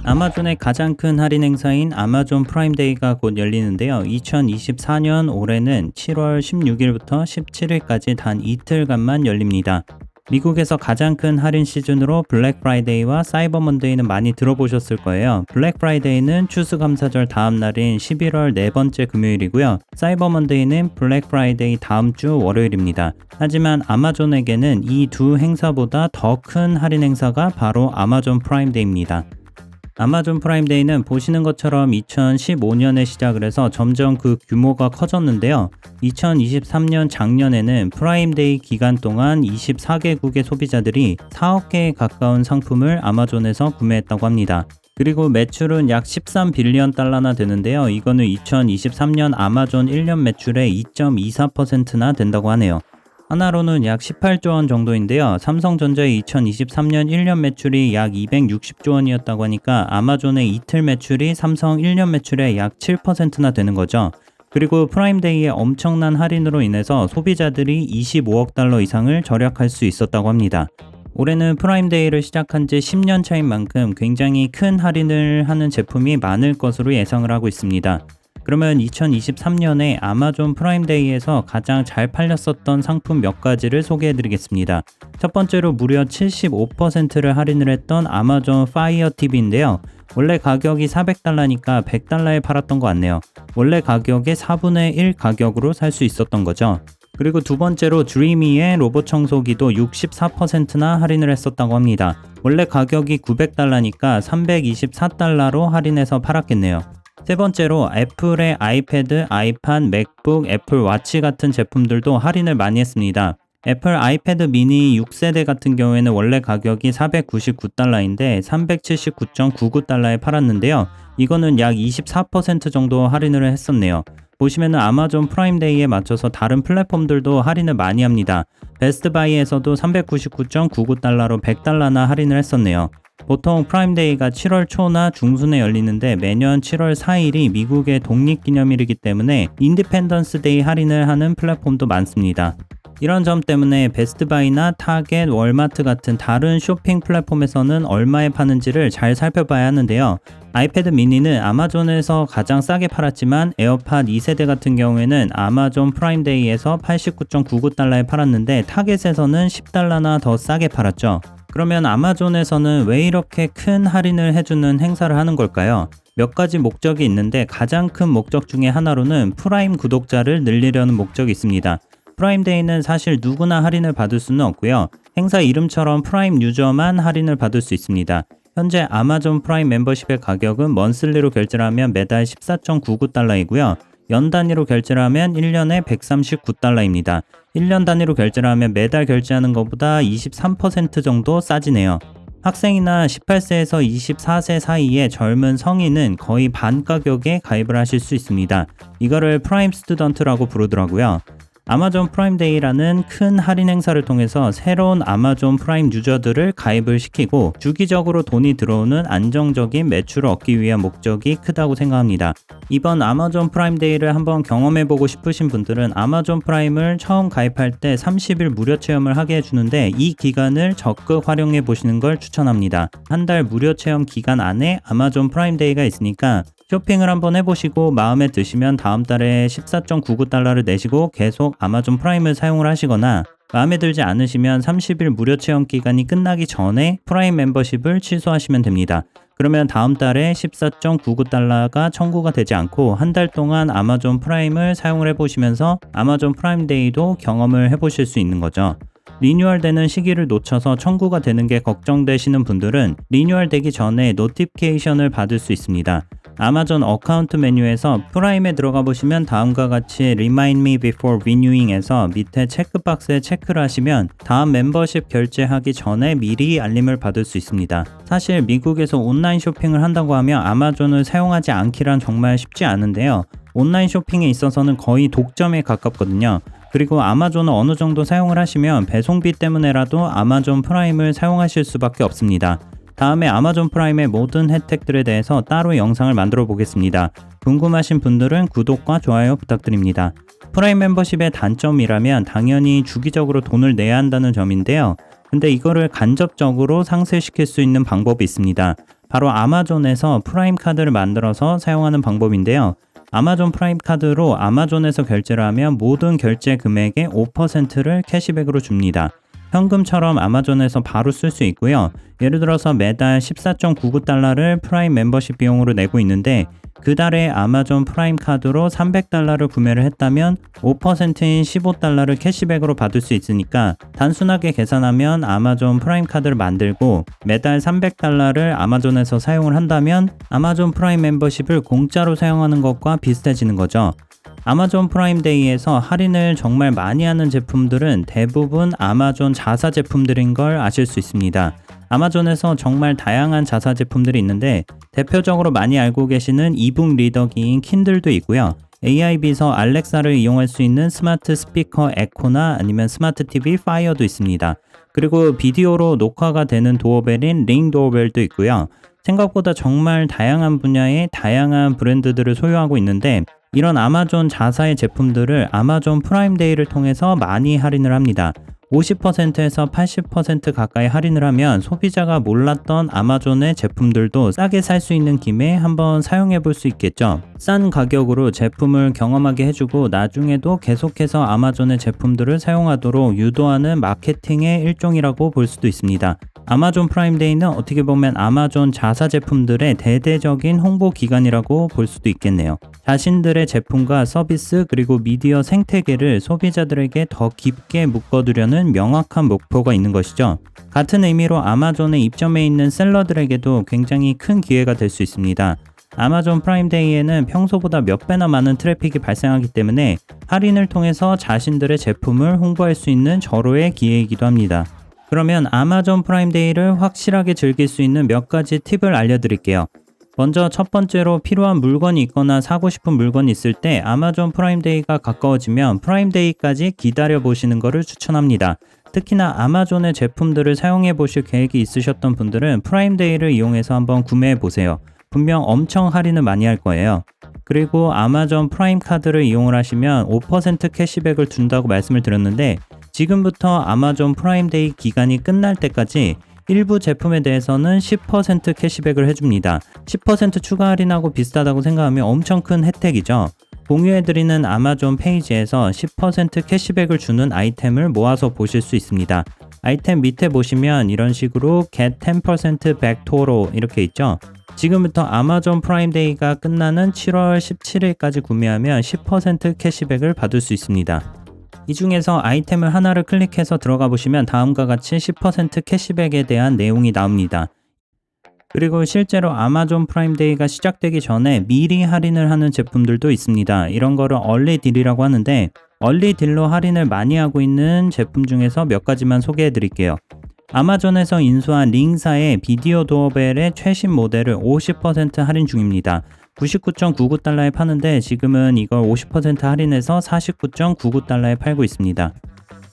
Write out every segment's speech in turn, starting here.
아마존의 가장 큰 할인 행사인 아마존 프라임데이가 곧 열리는데요. 2024년 올해는 7월 16일부터 17일까지 단 이틀간만 열립니다. 미국에서 가장 큰 할인 시즌으로 블랙 프라이데이와 사이버 먼데이는 많이 들어보셨을 거예요. 블랙 프라이데이는 추수감사절 다음 날인 11월 네 번째 금요일이고요. 사이버 먼데이는 블랙 프라이데이 다음 주 월요일입니다. 하지만 아마존에게는 이 두 행사보다 더 큰 할인 행사가 바로 아마존 프라임데이입니다. 아마존 프라임데이는 보시는 것처럼 2015년에 시작을 해서 점점 그 규모가 커졌는데요. 2023년 작년에는 프라임데이 기간 동안 24개국의 소비자들이 4억 개에 가까운 상품을 아마존에서 구매했다고 합니다. 그리고 매출은 약 13빌리언 달러나 되는데요. 이거는 2023년 아마존 1년 매출의 2.24%나 된다고 하네요. 하나로는 약 18조 원 정도인데요. 삼성전자의 2023년 1년 매출이 약 260조 원이었다고 하니까 아마존의 이틀 매출이 삼성 1년 매출의 약 7%나 되는 거죠. 그리고 프라임데이의 엄청난 할인으로 인해서 소비자들이 25억 달러 이상을 절약할 수 있었다고 합니다. 올해는 프라임데이를 시작한 지 10년 차인 만큼 굉장히 큰 할인을 하는 제품이 많을 것으로 예상을 하고 있습니다. 그러면 2023년에 아마존 프라임데이에서 가장 잘 팔렸었던 상품 몇 가지를 소개해 드리겠습니다. 첫 번째로 무려 75%를 할인을 했던 아마존 파이어 TV인데요. 원래 가격이 400달러니까 100달러에 팔았던 것 같네요. 원래 가격의 4분의 1 가격으로 살 수 있었던 거죠. 그리고 두 번째로 드리미의 로봇 청소기도 64%나 할인을 했었다고 합니다. 원래 가격이 900달러니까 324달러로 할인해서 팔았겠네요. 세 번째로 애플의 아이패드, 아이팟, 맥북, 애플 워치 같은 제품들도 할인을 많이 했습니다. 애플 아이패드 미니 6세대 같은 경우에는 원래 가격이 499달러인데 379.99달러에 팔았는데요. 이거는 약 24% 정도 할인을 했었네요. 보시면은 아마존 프라임데이에 맞춰서 다른 플랫폼들도 할인을 많이 합니다. 베스트바이에서도 399.99달러로 100달러나 할인을 했었네요. 보통 프라임데이가 7월 초나 중순에 열리는데 매년 7월 4일이 미국의 독립기념일이기 때문에 인디펜던스 데이 할인을 하는 플랫폼도 많습니다. 이런 점 때문에 베스트바이나 타겟, 월마트 같은 다른 쇼핑 플랫폼에서는 얼마에 파는지를 잘 살펴봐야 하는데요. 아이패드 미니는 아마존에서 가장 싸게 팔았지만 에어팟 2세대 같은 경우에는 아마존 프라임데이에서 89.99달러에 팔았는데 타겟에서는 10달러나 더 싸게 팔았죠. 그러면 아마존에서는 왜 이렇게 큰 할인을 해주는 행사를 하는 걸까요? 몇 가지 목적이 있는데 가장 큰 목적 중에 하나로는 프라임 구독자를 늘리려는 목적이 있습니다. 프라임데이는 사실 누구나 할인을 받을 수는 없고요. 행사 이름처럼 프라임 유저만 할인을 받을 수 있습니다. 현재 아마존 프라임 멤버십의 가격은 먼슬리로 결제를 하면 매달 14.99달러이고요. 연 단위로 결제를 하면 1년에 139달러입니다. 1년 단위로 결제를 하면 매달 결제하는 것보다 23% 정도 싸지네요. 학생이나 18세에서 24세 사이의 젊은 성인은 거의 반 가격에 가입을 하실 수 있습니다. 이거를 프라임 스튜던트라고 부르더라고요. 아마존 프라임데이라는 큰 할인 행사를 통해서 새로운 아마존 프라임 유저들을 가입을 시키고 주기적으로 돈이 들어오는 안정적인 매출을 얻기 위한 목적이 크다고 생각합니다. 이번 아마존 프라임데이를 한번 경험해보고 싶으신 분들은 아마존 프라임을 처음 가입할 때 30일 무료 체험을 하게 해주는데 이 기간을 적극 활용해 보시는 걸 추천합니다. 한 달 무료 체험 기간 안에 아마존 프라임데이가 있으니까 쇼핑을 한번 해보시고 마음에 드시면 다음 달에 14.99달러를 내시고 계속 아마존 프라임을 사용을 하시거나 마음에 들지 않으시면 30일 무료 체험 기간이 끝나기 전에 프라임 멤버십을 취소하시면 됩니다. 그러면 다음 달에 14.99달러가 청구가 되지 않고 한 달 동안 아마존 프라임을 사용을 해보시면서 아마존 프라임데이도 경험을 해보실 수 있는 거죠. 리뉴얼 되는 시기를 놓쳐서 청구가 되는 게 걱정되시는 분들은 리뉴얼 되기 전에 노티피케이션을 받을 수 있습니다. 아마존 어카운트 메뉴에서 프라임에 들어가 보시면 다음과 같이 Remind me before renewing에서 밑에 체크박스에 체크를 하시면 다음 멤버십 결제하기 전에 미리 알림을 받을 수 있습니다. 사실 미국에서 온라인 쇼핑을 한다고 하면 아마존을 사용하지 않기란 정말 쉽지 않은데요. 온라인 쇼핑에 있어서는 거의 독점에 가깝거든요. 그리고 아마존을 어느 정도 사용을 하시면 배송비 때문에라도 아마존 프라임을 사용하실 수밖에 없습니다. 다음에 아마존 프라임의 모든 혜택들에 대해서 따로 영상을 만들어 보겠습니다. 궁금하신 분들은 구독과 좋아요 부탁드립니다. 프라임 멤버십의 단점이라면 당연히 주기적으로 돈을 내야 한다는 점인데요. 근데 이거를 간접적으로 상쇄시킬 수 있는 방법이 있습니다. 바로 아마존에서 프라임 카드를 만들어서 사용하는 방법인데요. 아마존 프라임 카드로 아마존에서 결제를 하면 모든 결제 금액의 5%를 캐시백으로 줍니다. 현금처럼 아마존에서 바로 쓸 수 있고요. 예를 들어서 매달 14.99달러를 프라임 멤버십 비용으로 내고 있는데 그 달에 아마존 프라임 카드로 300달러를 구매를 했다면 5%인 15달러를 캐시백으로 받을 수 있으니까 단순하게 계산하면 아마존 프라임 카드를 만들고 매달 300달러를 아마존에서 사용을 한다면 아마존 프라임 멤버십을 공짜로 사용하는 것과 비슷해지는 거죠. 아마존 프라임데이에서 할인을 정말 많이 하는 제품들은 대부분 아마존 자사 제품들인 걸 아실 수 있습니다. 아마존에서 정말 다양한 자사 제품들이 있는데 대표적으로 많이 알고 계시는 이북 리더기인 킨들도 있고요. AIB에서 알렉사를 이용할 수 있는 스마트 스피커 에코나 아니면 스마트 TV 파이어도 있습니다. 그리고 비디오로 녹화가 되는 도어벨인 링 도어벨도 있고요. 생각보다 정말 다양한 분야의 다양한 브랜드들을 소유하고 있는데 이런 아마존 자사의 제품들을 아마존 프라임데이를 통해서 많이 할인을 합니다. 50%에서 80% 가까이 할인을 하면 소비자가 몰랐던 아마존의 제품들도 싸게 살 수 있는 김에 한번 사용해 볼 수 있겠죠. 싼 가격으로 제품을 경험하게 해주고 나중에도 계속해서 아마존의 제품들을 사용하도록 유도하는 마케팅의 일종이라고 볼 수도 있습니다. 아마존 프라임데이는 어떻게 보면 아마존 자사 제품들의 대대적인 홍보 기간이라고 볼 수도 있겠네요. 자신들의 제품과 서비스 그리고 미디어 생태계를 소비자들에게 더 깊게 묶어두려는 명확한 목표가 있는 것이죠. 같은 의미로 아마존에 입점해 있는 셀러들에게도 굉장히 큰 기회가 될 수 있습니다. 아마존 프라임데이에는 평소보다 몇 배나 많은 트래픽이 발생하기 때문에 할인을 통해서 자신들의 제품을 홍보할 수 있는 절호의 기회이기도 합니다. 그러면 아마존 프라임데이를 확실하게 즐길 수 있는 몇 가지 팁을 알려드릴게요. 먼저 첫 번째로 필요한 물건이 있거나 사고 싶은 물건이 있을 때 아마존 프라임데이가 가까워지면 프라임데이까지 기다려 보시는 것을 추천합니다. 특히나 아마존의 제품들을 사용해 보실 계획이 있으셨던 분들은 프라임데이를 이용해서 한번 구매해 보세요. 분명 엄청 할인을 많이 할 거예요. 그리고 아마존 프라임 카드를 이용을 하시면 5% 캐시백을 준다고 말씀을 드렸는데 지금부터 아마존 프라임데이 기간이 끝날 때까지 일부 제품에 대해서는 10% 캐시백을 해줍니다. 10% 추가 할인하고 비슷하다고 생각하면 엄청 큰 혜택이죠. 공유해드리는 아마존 페이지에서 10% 캐시백을 주는 아이템을 모아서 보실 수 있습니다. 아이템 밑에 보시면 이런 식으로 Get 10% back total 이렇게 있죠. 지금부터 아마존 프라임데이가 끝나는 7월 17일까지 구매하면 10% 캐시백을 받을 수 있습니다. 이 중에서 아이템을 하나를 클릭해서 들어가 보시면 다음과 같이 10% 캐시백에 대한 내용이 나옵니다. 그리고 실제로 아마존 프라임데이가 시작되기 전에 미리 할인을 하는 제품들도 있습니다. 이런 거를 얼리 딜이라고 하는데 얼리 딜로 할인을 많이 하고 있는 제품 중에서 몇 가지만 소개해 드릴게요. 아마존에서 인수한 링사의 비디오 도어벨의 최신 모델을 50% 할인 중입니다. 99.99달러에 파는데 지금은 이걸 50% 할인해서 49.99달러에 팔고 있습니다.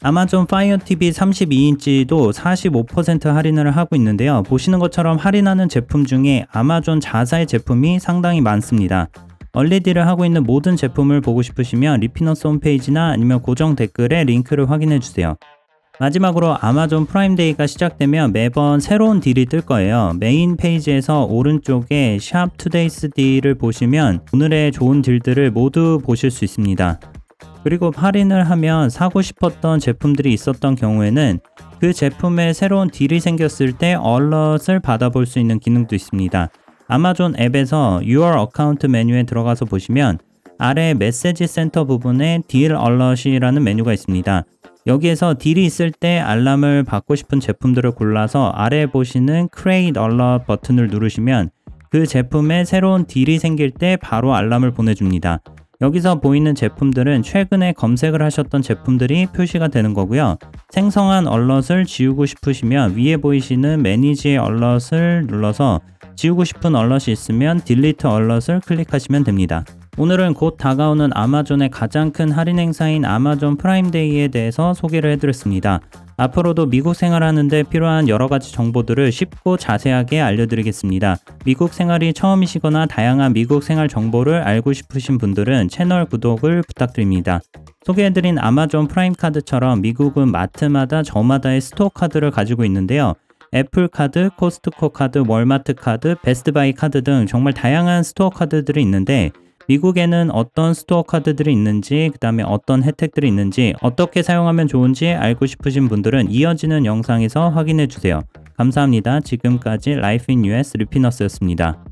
아마존 파이어 TV 32인치도 45% 할인을 하고 있는데요. 보시는 것처럼 할인하는 제품 중에 아마존 자사의 제품이 상당히 많습니다. 얼리딜을 하고 있는 모든 제품을 보고 싶으시면 리피너스 홈페이지나 아니면 고정 댓글에 링크를 확인해 주세요. 마지막으로 아마존 프라임데이가 시작되면 매번 새로운 딜이 뜰 거예요. 메인 페이지에서 오른쪽에 샵 투데이스 딜을 보시면 오늘의 좋은 딜들을 모두 보실 수 있습니다. 그리고 할인을 하면 사고 싶었던 제품들이 있었던 경우에는 그 제품에 새로운 딜이 생겼을 때 얼럿을 받아볼 수 있는 기능도 있습니다. 아마존 앱에서 Your Account 메뉴에 들어가서 보시면 아래 메시지 센터 부분에 딜 얼럿이라는 메뉴가 있습니다. 여기에서 딜이 있을 때 알람을 받고 싶은 제품들을 골라서 아래에 보시는 Create Alert 버튼을 누르시면 그 제품에 새로운 딜이 생길 때 바로 알람을 보내줍니다. 여기서 보이는 제품들은 최근에 검색을 하셨던 제품들이 표시가 되는 거고요. 생성한 얼럿을 지우고 싶으시면 위에 보이시는 매니지 얼럿을 눌러서 지우고 싶은 얼럿이 있으면 딜리트 얼럿을 클릭하시면 됩니다. 오늘은 곧 다가오는 아마존의 가장 큰 할인 행사인 아마존 프라임데이에 대해서 소개를 해드렸습니다. 앞으로도 미국 생활하는데 필요한 여러가지 정보들을 쉽고 자세하게 알려드리겠습니다. 미국 생활이 처음이시거나 다양한 미국 생활 정보를 알고 싶으신 분들은 채널 구독을 부탁드립니다. 소개해드린 아마존 프라임 카드처럼 미국은 마트마다 저마다의 스토어 카드를 가지고 있는데요. 애플 카드, 코스트코 카드, 월마트 카드, 베스트바이 카드 등 정말 다양한 스토어 카드들이 있는데 미국에는 어떤 스토어 카드들이 있는지, 그 다음에 어떤 혜택들이 있는지, 어떻게 사용하면 좋은지 알고 싶으신 분들은 이어지는 영상에서 확인해 주세요. 감사합니다. 지금까지 라이프 인 US 르피너스였습니다.